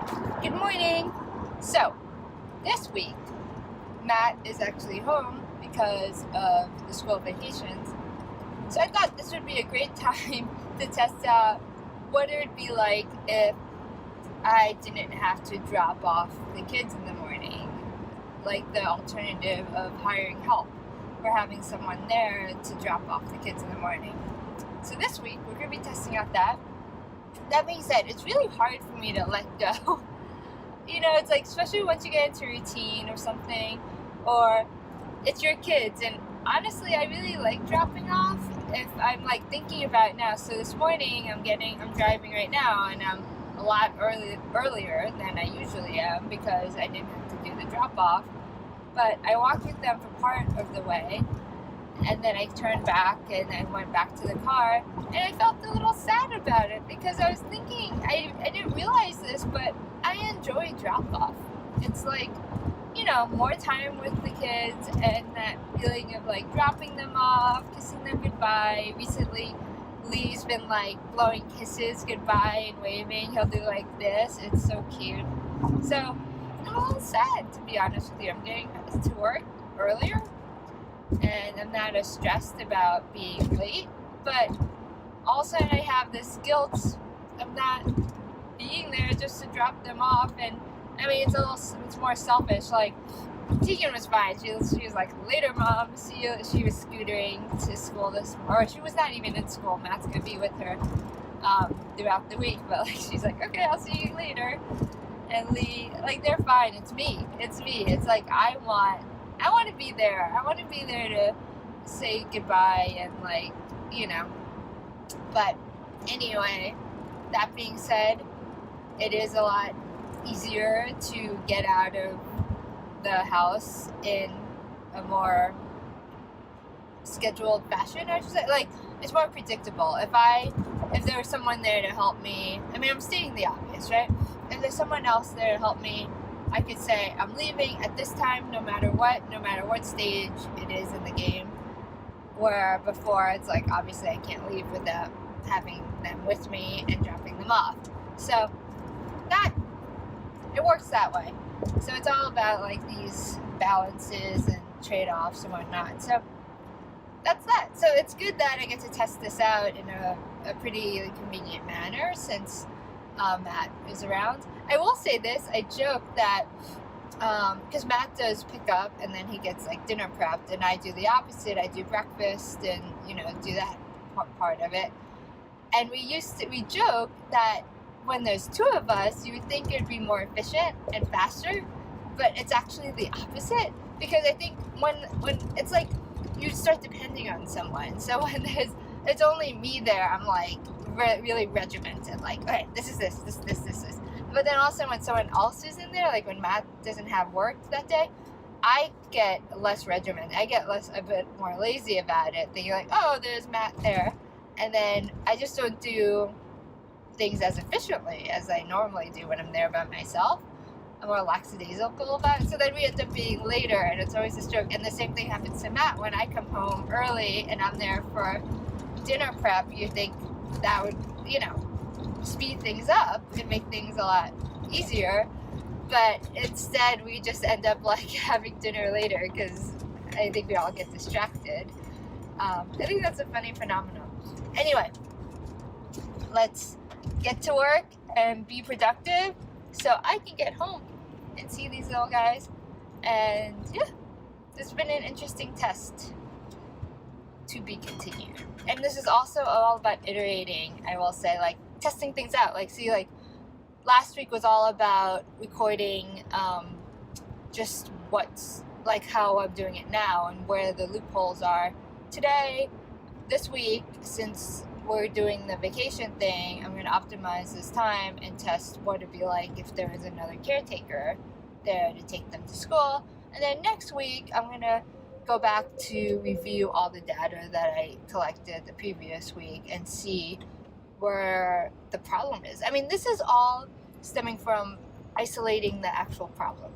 Good morning. So, this week, Matt is actually home because of the school vacations. So I thought this would be a great time to test out what it would be like if I didn't have to drop off the kids in the morning, like the alternative of hiring help or having someone there to drop off the kids in the morning. So this week, we're going to be testing out that. That being said, it's really hard for me to let go. It's like, especially once you get into routine or something, or it's your kids. And honestly, I really like dropping off if I'm like thinking about it now. So this morning, I'm driving right now, and I'm a lot earlier than I usually am because I didn't have to do the drop off. But I walked with them for part of the way, and then I turned back and I went back to the car, and I felt a little sad about it because I was thinking, I didn't realize this, but I enjoy drop off. It's like, more time with the kids and that feeling of like dropping them off, kissing them goodbye. Recently, Lee's been like blowing kisses goodbye and waving. He'll do like this. It's so cute. So I'm a little sad, to be honest with you. I'm getting to work earlier and I'm not as stressed about being late, but also I have this guilt of not being there just to drop them off. And I mean, it's more selfish. Like, Tegan was fine. She was like, later, Mom. She was scootering to school or she was not even in school. Matt's gonna be with her throughout the week, but like, she's like, okay, I'll see you later. And Lee, like, they're fine. It's me. It's like, I want to be there. I want to be there to say goodbye and like, But anyway, that being said, it is a lot easier to get out of the house in a more scheduled fashion, I should say. Like, it's more predictable. If there was someone there to help me, I mean, I'm stating the obvious, right? If there's someone else there to help me, I could say I'm leaving at this time no matter what stage it is in the game. Where before it's like, obviously I can't leave without having them with me and dropping them off. So that, it works that way. So it's all about like these balances and trade-offs and whatnot. So that's that. So it's good that I get to test this out in a pretty convenient manner since Matt is around. I will say this, I joke that because Matt does pick up and then he gets like dinner prepped, and I do the opposite. I do breakfast and do that part of it. And we joke that when there's two of us, you would think it'd be more efficient and faster, but it's actually the opposite, because I think when it's like you start depending on someone. So when it's only me there, I'm like really regimented, like, okay, this is this. But then also when someone else is in there, like when Matt doesn't have work that day, I get less regimented. I get a bit more lazy about it, thinking like, oh, there's Matt there. And then I just don't do things as efficiently as I normally do when I'm there by myself. I'm more lackadaisical about it. So then we end up being later, and it's always a joke. And the same thing happens to Matt when I come home early and I'm there for dinner prep. You think that would, speed things up and make things a lot easier. But instead, we just end up like having dinner later because I think we all get distracted. I think that's a funny phenomenon. Anyway, let's get to work and be productive so I can get home and see these little guys. And yeah, it's been an interesting test to be continued. And this is also all about iterating, I will say, like testing things out. Like, see, like last week was all about recording just what's like how I'm doing it now and where the loopholes are. Today, this week, since we're doing the vacation thing, I'm going to optimize this time and test what it'd be like if there was another caretaker there to take them to school. And then next week, I'm going to go back to review all the data that I collected the previous week and see where the problem is. I mean, this is all stemming from isolating the actual problem.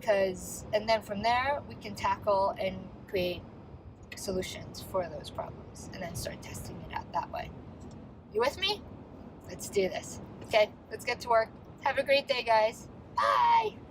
And then from there, we can tackle and create solutions for those problems and then start testing it out that way. You with me? Let's do this. Okay, let's get to work. Have a great day, guys. Bye!